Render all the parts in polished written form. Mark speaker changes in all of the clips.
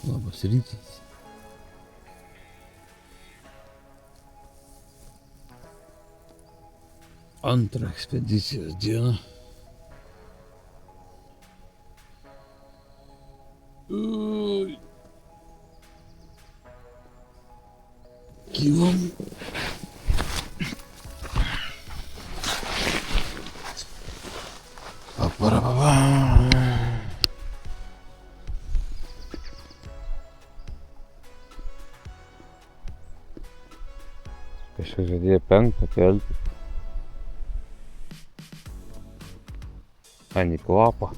Speaker 1: Labas rytas. Antrą ekspedicijos dieną. Kylam. Paparapapa. Kažkas žadėjo 5 kelti. Ani kvapą.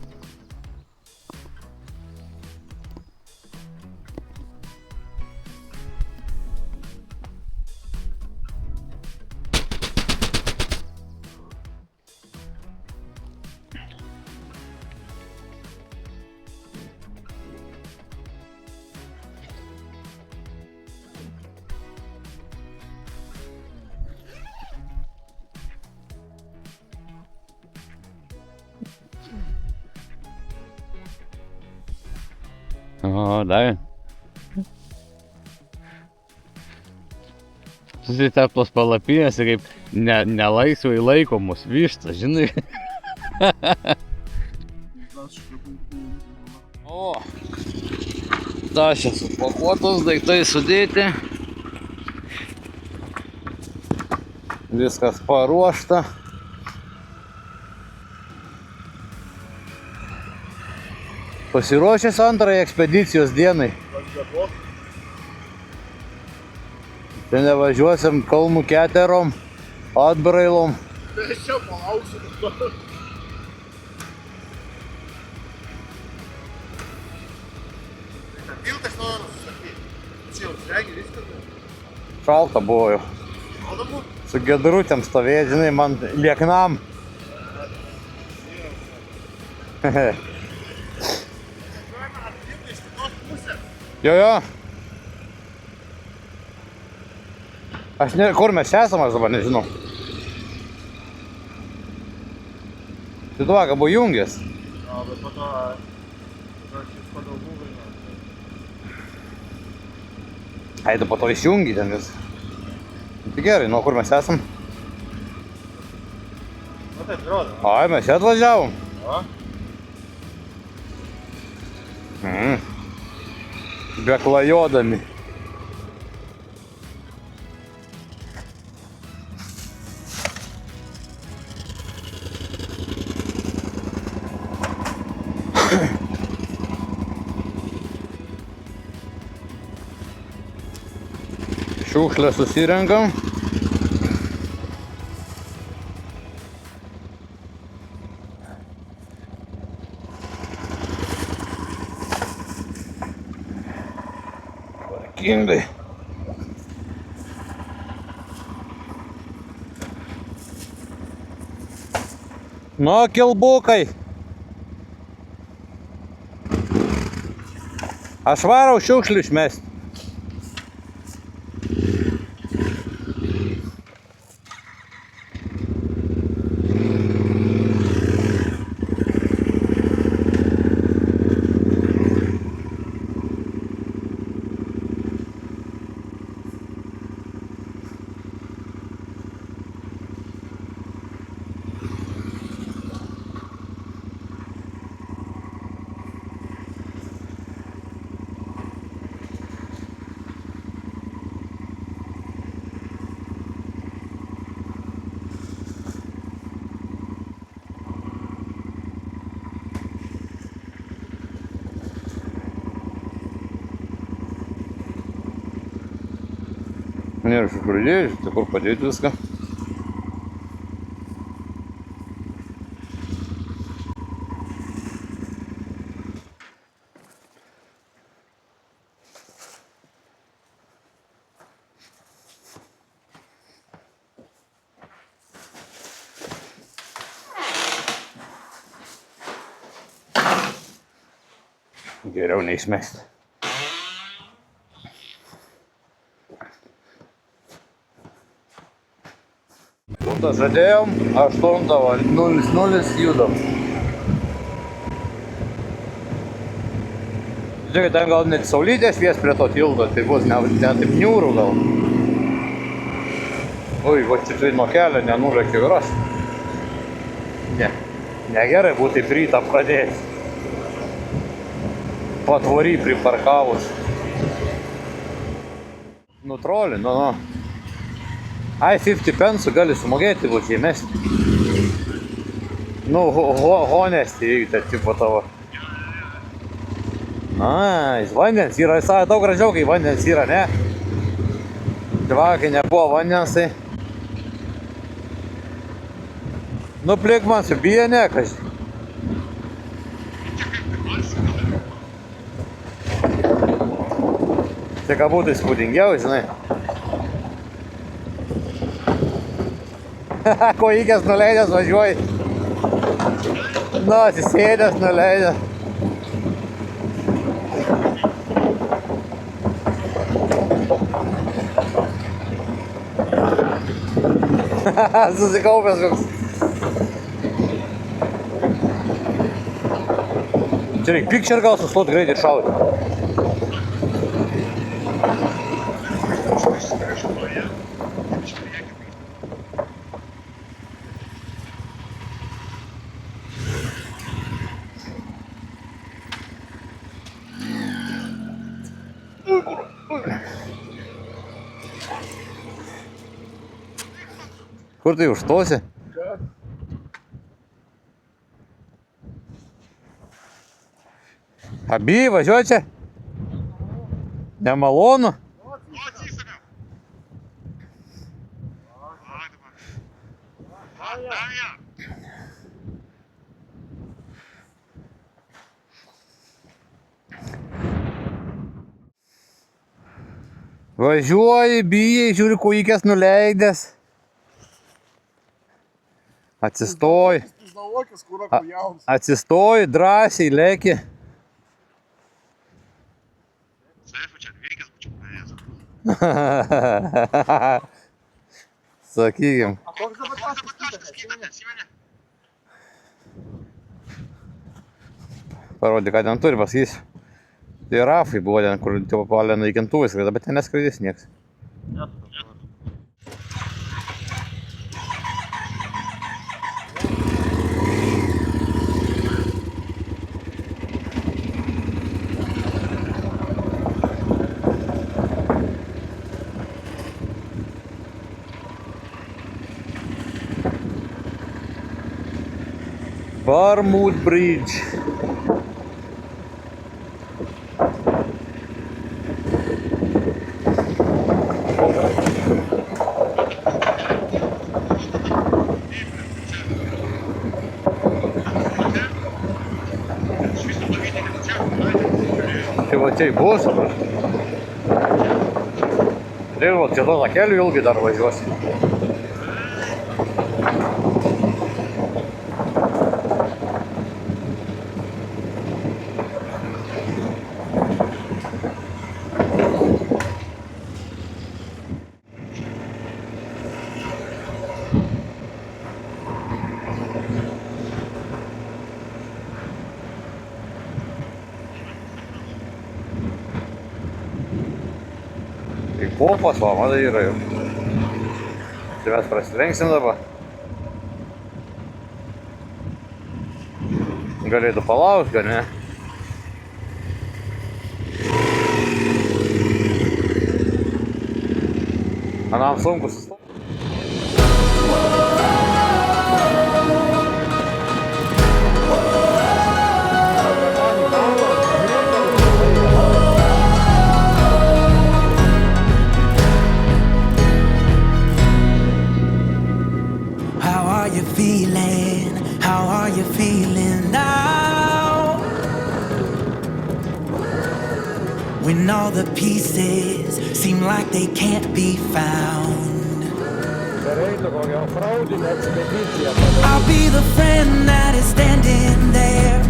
Speaker 1: O, davė. Susiteptos palapinės ir kaip nelaisvai laikomus vištas, žinai. O, tašės supakuotos, daiktai sudėti. Viskas paruošta. Pasiruošęs antrąjį ekspedicijos dienai. Ten nevažiuosim kalnų keterom, atbrailom.
Speaker 2: Aš čia palauksiu. Tiltas noriu susakyti. Čia jau svegi viskas.
Speaker 1: Šalta buvo jau.
Speaker 2: Šalta buvo?
Speaker 1: Su gedrutėm stovėt, žinai, man lieknam. Jo. Aš ne, kur mes esam, aš dabar nežinau. Tai tu vakar buvo jungęs.
Speaker 2: Jo, bet po to šis pagal Google.
Speaker 1: Ai, tu po to išjungi ten vis. Tai gerai, nuo kur mes esam?
Speaker 2: Nu tai atrodo.
Speaker 1: Ai, mes čia atvažiavom.
Speaker 2: O?
Speaker 1: Beklajodami. Šiukšlę susirenkam. Tvarkingai. Nu, kilbukai. Aš varau šiukšlių išmesti. Nėra iš kur dėti, tai kur padėti viską. Geriau neišmesti. Žadėjom, 8:00 judam. Žiūrėk, ten gal net saulytė švies prie to tilto, tai bus ne taip niūrų gal. Ui, va čia nuo kelio nenulėkiau ir aš. Ne, negerai būtų taip rytą pradėti. Patvory priparkavus. Nutroli, nu. Ai, 50 pensų gali sumokėti būti įmesti. Nu, honesti įvykti, tipo tavo. Nice, vandens yra, visai daug gražiau, kai vandens yra, ne? Va, kai nebuvo vandens, tai... Nu, plik man subijo, ne, kažkai. Tai ką būtų įspūdingiau, žinai. Kojyges nuleidęs važiuoji. Nu, atsisėdęs nuleidęs. Susikaupęs koks. Čia reik picture gal sustot greitai šauti. Kur tai užstosi? Abi važiuoji čia? Nemalonu? Važiuoji, bijai, žiūri, kojyges nuleidęs. Atsistoji, drąsiai lėki. Sakykim. Parodė, ką ten turi, pasakysiu. Tai Rafai buvo ten, kur palė naikintuvai skraida, bet ten neskraidys nieks. Barmouth Bridge. Tai va čia bus. Tai va čia to keliu ilgai dar važiuosi. Tai popas, va, matai yra jau. Tai mes prasilenksim dabar. Galėtų palaukti, gal ne? Anam sunku sustoti.
Speaker 3: How are you feeling now? When all the pieces seem like they can't be found. I'll be the friend that is standing there.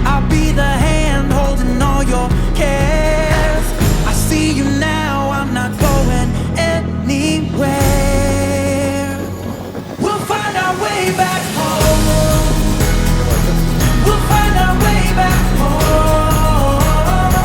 Speaker 3: I'll be the hand holding all your cares. I see you now, I'm not going anywhere. We'll find our way back home. We'll find our way back home.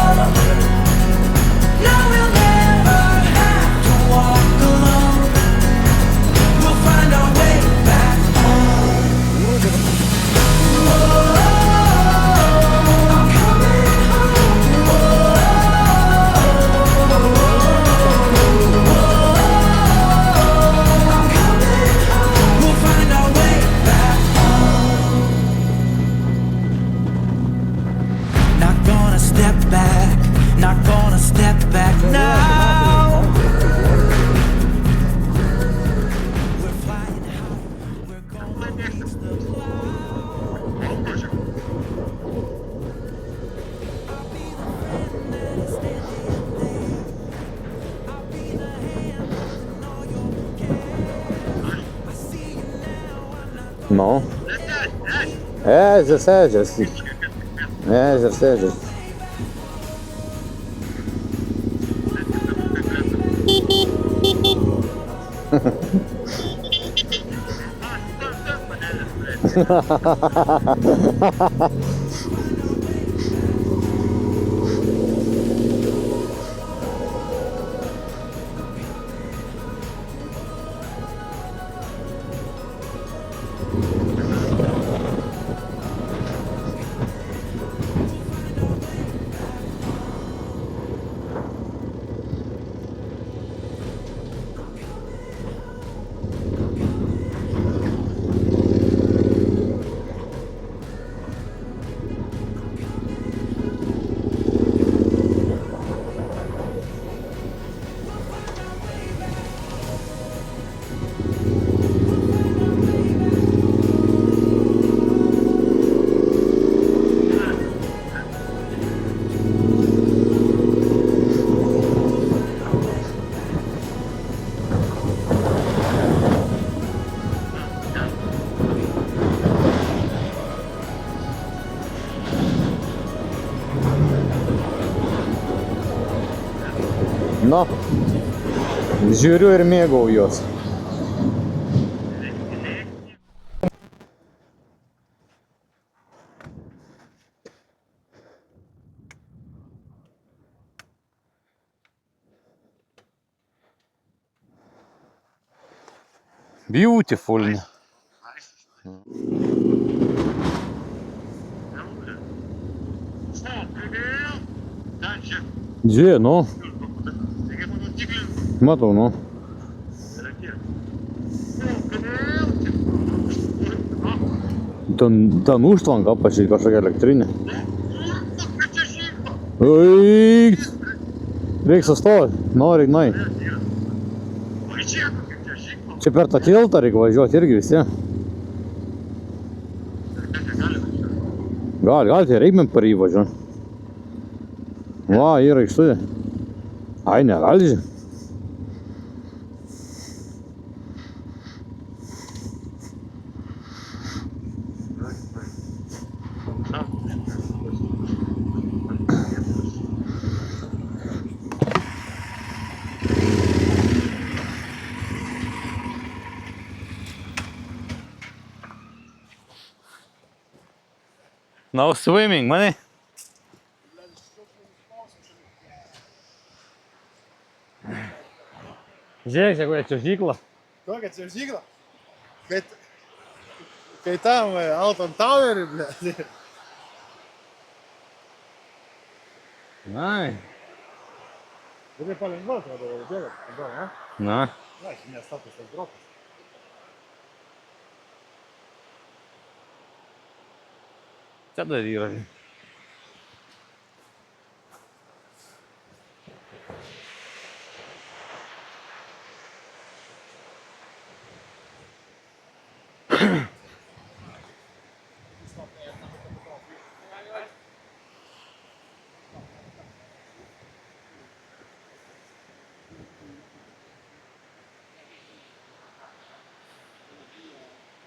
Speaker 1: Nu. Ežers. Ežers. Nu, žiūriu ir mėgaujuos. Beautiful. Где, nu? Matau, nu. Ten užtvanka apačiai kažkokia elektrinė. Eik! Reik sustoti, nori, nai. Čia per tą tiltą reikia važiuoti irgi visi. Gal, tai reikime per jį važiuoti. Va, yra aikštutė. Ai, negali. No swimming, money. Žiūrėk, čia kokia čiuožykla.
Speaker 2: Kokia čiuožykla? Kai tam Alton Towerį, blė.
Speaker 1: Ai.
Speaker 2: Gali palengvot, vadovai, bėgat. Ne?
Speaker 1: Na.
Speaker 2: Na, šiandien status tas dropas.
Speaker 1: Čia dar yra.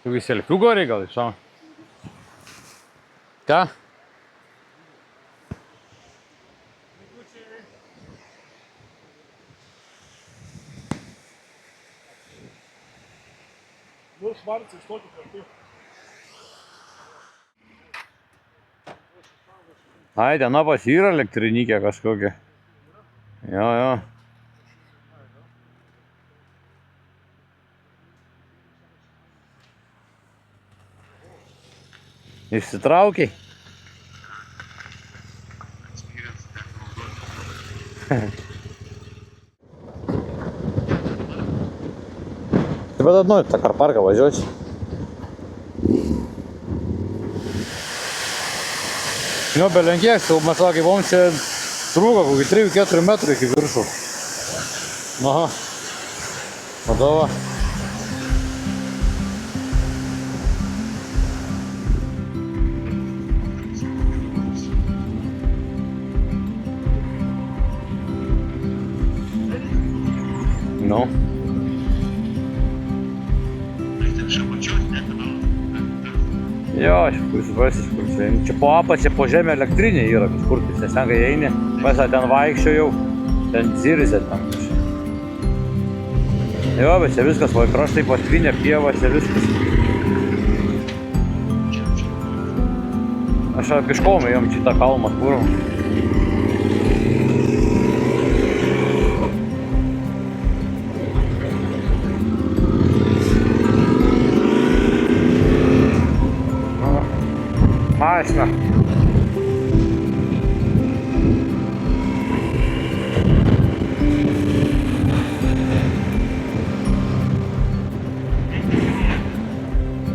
Speaker 1: Tu vis selfių gori gal iš šau? Ką?
Speaker 2: Nu, švarcai, stokit kartu.
Speaker 1: Ai, ten apas yra elektrinikė kažkokia. Jo. Išsitraukiai? Tai bet atnori tą karparką važiuoti. Jo, belenkiek, mes sakė, mums čia trūko kokį 3-4 metrų iki viršų. Aha. Vadova. No. aišku, kur suprasis, kur čia. Čia po apačia, po žemė elektrinė yra kažkur, nes ten kai eini, pasą ten vaikščiojau, ten zirizė ten kažkaip. Jo, bet čia viskas, va kraštai patvynė, pieva, čia viskas. Aš piškom ėjom šitą kalmą kurom. Mašina.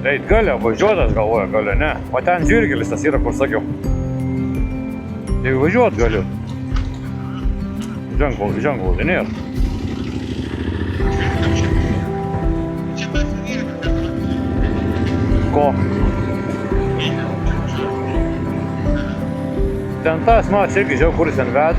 Speaker 1: Eit gali, važiuotas galvoja, gali, ne. O ten žirgelis tas yra, kur sakiau. Tai važiuot galiu. Ženklų, tai nėra. Ko? Ten tas, aš irgi žiau, kuris ten ved.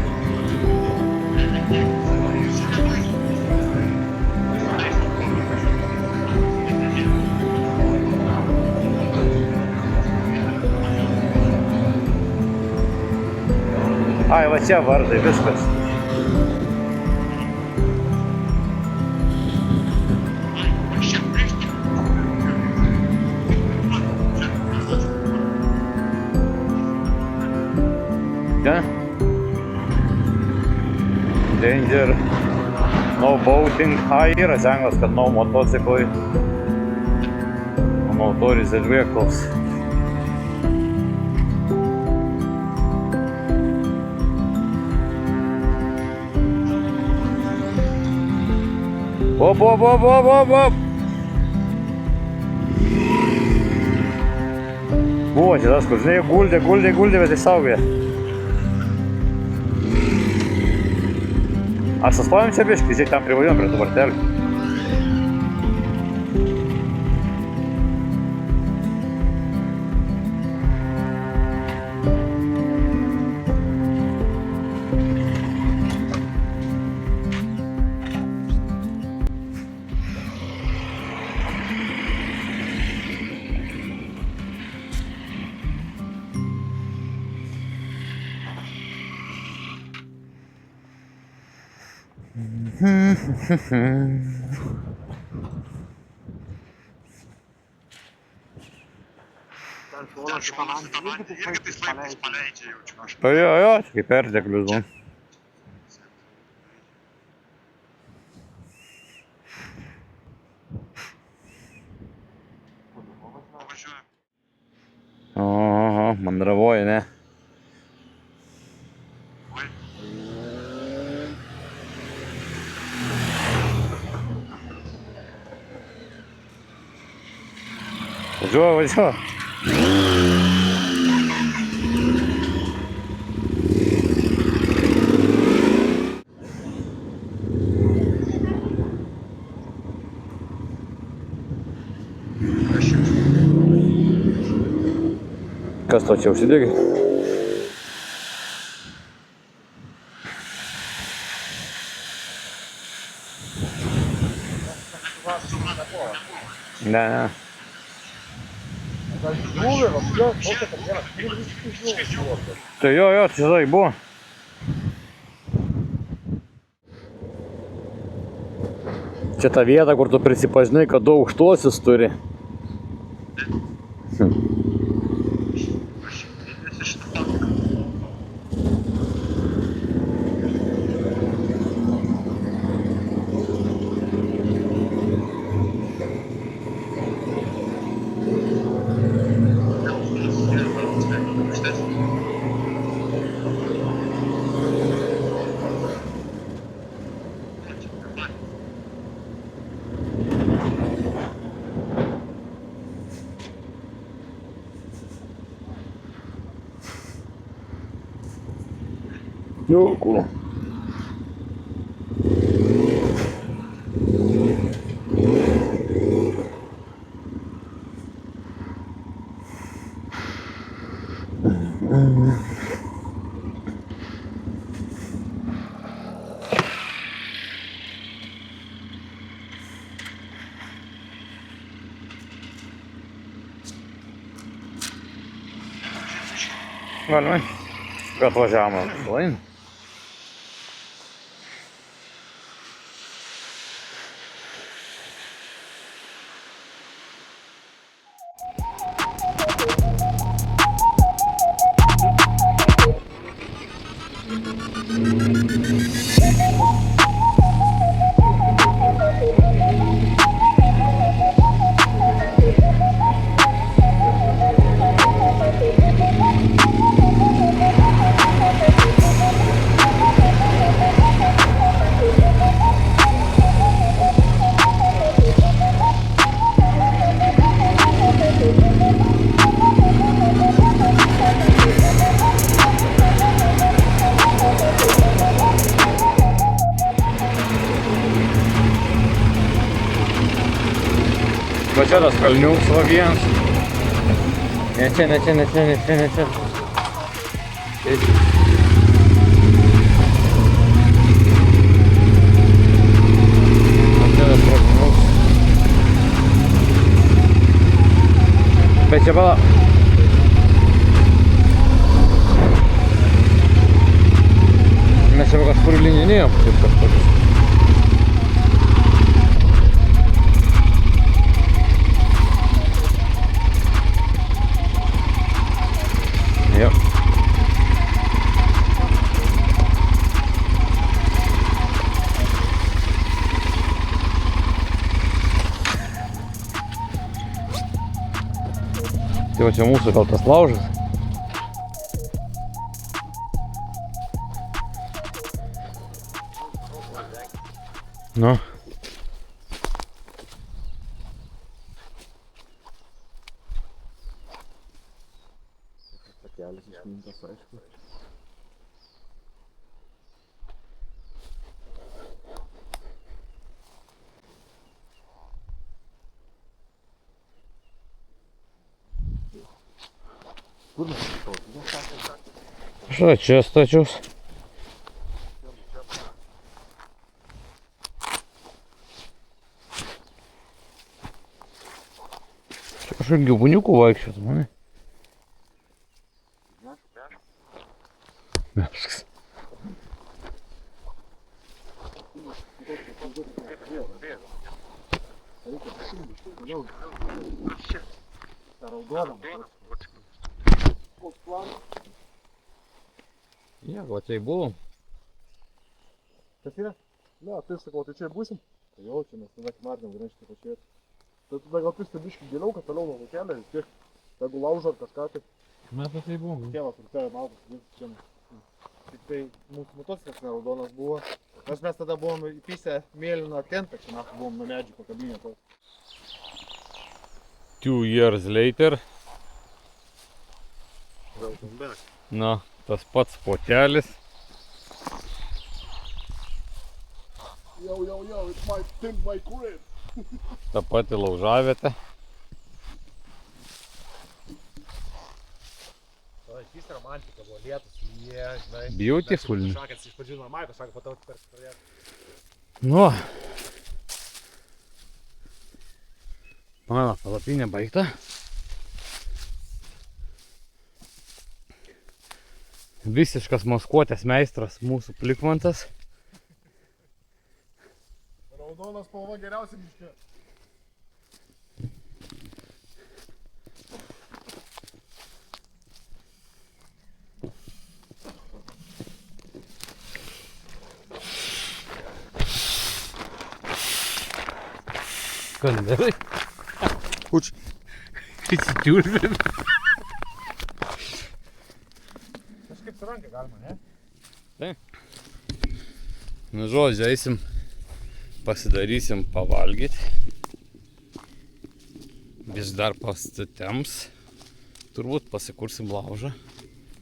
Speaker 1: Ai, va čia vardai, viskas. Yeah. Danger, no boating. Ai, yra ženklas, kad no motociklai, no motorized vehicles. Op. Buvo čia tas, kur žinai, guldė, bet išsaugė. Ar sustojom čia biškį, žiūrėk, tam privažiuojam prie tų vartelių.
Speaker 2: Ten šonas į pamanį irgi tais laiptais paleidžia jau čia kažką.
Speaker 1: Jo, čia kaip perteklius buvo.
Speaker 2: Važiuoja.
Speaker 1: Oho, mandravoja, ne? Važiuoja. Kas to čia užsidegė? Ne. Tai jo, čia tai buvo. Čia ta vieta, kur tu prisipažinai, kad du aukštuosius turi. Jo, kūno. Galima. Kad važiavome. Lain. Va čia tas kalniuks va vienas. Ne čia. Bet čia pala. Mes čia kažkur lininėjom, kaip kažkokius. Jo. Tai va čia mūsų gal tas laužas. Nu.
Speaker 4: Takelis išmintas, aišku. Kur mes iššaukime?
Speaker 1: Štai čia stačiaus. Čia kažkaip gyvūniukų vaikščiot, manai. Meškas. Ne, va tai buvom.
Speaker 4: Kas yra? Ne, tai sakau, tai čia būsim? Tai jau čia mes tada kmarnėm grįžti pažiūrėti. Tai tada gal tu biškį giliau, kad toliau nuo kelio, vis tiek, jeigu laužo ar kažką, tai
Speaker 1: Mes va tai buvom.
Speaker 4: kėlas rūpėjo malkas, čia. Tik tai mūsų motociklas neraudonas buvo. Nes mes tada buvom įpysę mėlyną tentą, čia mes buvom nuo medžių pakabinę.
Speaker 1: 2 years later.
Speaker 4: Welcome back.
Speaker 1: Na, tas pats potelis.
Speaker 4: Yo, it's my tent, my crib.
Speaker 1: Ta pati laužavietė.
Speaker 4: Šis romantika buvo lietus, jie, žinai.
Speaker 1: Beautiful.
Speaker 4: Šakės iš pradžių normaliai, kažką po to tarsi pradėti.
Speaker 1: Nu. Mano palapinė baigta. Visiškas maskuotės meistras mūsų Plikmantas.
Speaker 4: Raudonas spalva geriausia miške.
Speaker 1: Kandarai.
Speaker 4: Kuč.
Speaker 1: Įsičiūrvėm.
Speaker 4: Kažkaip su ranka galima, ne?
Speaker 1: Nu žodžiu, eisim, pasidarysim pavalgyti. Vis dar pastatems. Turbūt pasikursim laužą.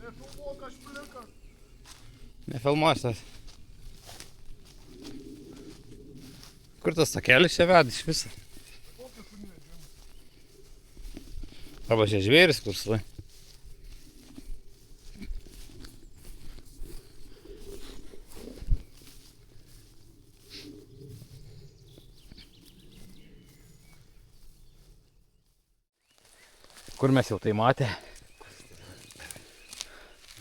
Speaker 4: Nefilmuok, aš plikas.
Speaker 1: Nefilmuos tas. Kur tas takelis čia veda iš viso? Arba čia žvėris kur slai. Kur mes jau tai matė?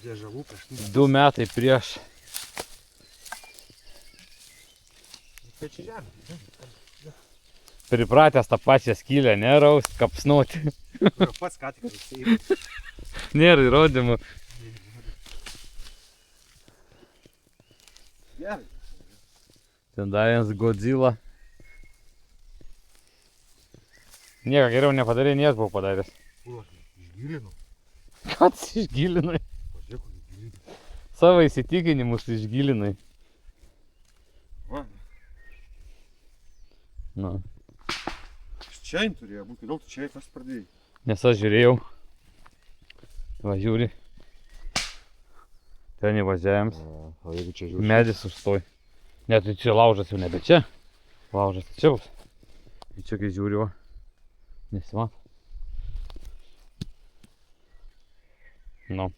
Speaker 4: Dėžavų prieš
Speaker 1: 2 metai prieš.
Speaker 4: Tai čia žemė.
Speaker 1: Pripratęs tą pačią skylę, neraust, kapsnuoti.
Speaker 4: Pats ką tik rusėjai.
Speaker 1: Nėra įrodymų.
Speaker 4: Gerai.
Speaker 1: Ten davėns Godzilla. Nieko geriau nepadarė, nes buvau padaręs.
Speaker 4: Kur aš išgilinau?
Speaker 1: Ką tu išgilinai?
Speaker 4: Pažiūrėk, kokį gilinau.
Speaker 1: Savo įsitikinimus išgilinai.
Speaker 4: Va,
Speaker 1: Nu,
Speaker 4: čia jin turėjo būti, kodėl tu čia kas pradėjai?
Speaker 1: nes aš žiūrėjau. Va, žiūri. Ten įvažiavams.
Speaker 4: O jeigu čia žiūri?
Speaker 1: Medis užstoj. Net tai čia laužas jau nebe čia. Laužas čia bus. Ir čia kai žiūri, va. Nesimato. Nu.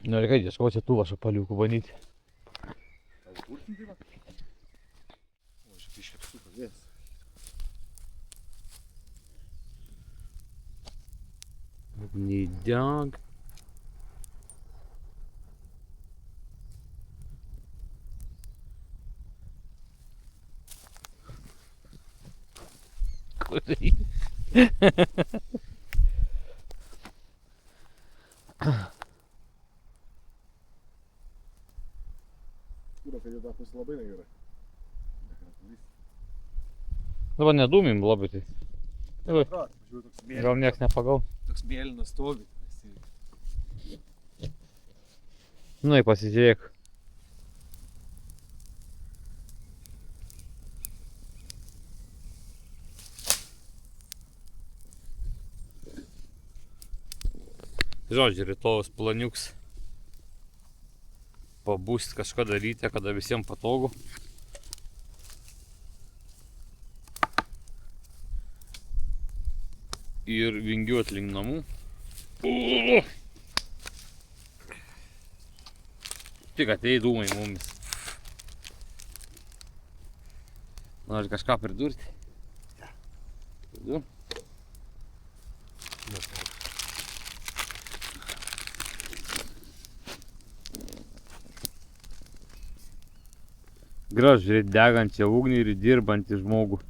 Speaker 1: Nu, reikia ieškoti tų va šapaliukų bandyti.
Speaker 4: Ar kurtinti va? O, šitai iškepstų pavės.
Speaker 1: Neįdeg. Kurį?
Speaker 4: Kūro, kad jie tą pusę labai negerai.
Speaker 1: Dabar nedūmim labai tai. Oi,
Speaker 4: Žiūrėjau, toks
Speaker 1: gal nieks nepagau.
Speaker 4: Toks mėlynas stovi.
Speaker 1: Nu, pasižiūrėk. Žodžiu, rytojus planiuks pabūst kažką daryti, kada visiems patogu. Ir vingiuot link namų. Tik atei dūmai mumis. Nori kažką pridurti? Pridur. Gražu žiūrėti degančią ugnį ir dirbantį žmogų.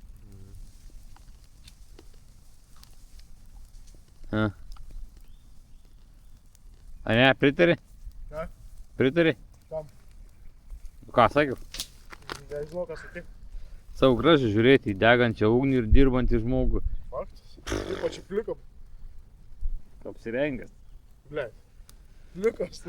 Speaker 1: A ne, pritari?
Speaker 4: Ką?
Speaker 1: Pritari?
Speaker 4: Kam?
Speaker 1: Ką sakiau?
Speaker 4: Nežinau, ką sakai.
Speaker 1: Savo gražu žiūrėti į degančią ugnį ir dirbantį žmogų.
Speaker 4: Faktas. Ypač plikam.
Speaker 1: Apsirengęs.
Speaker 4: Blei. Plikas.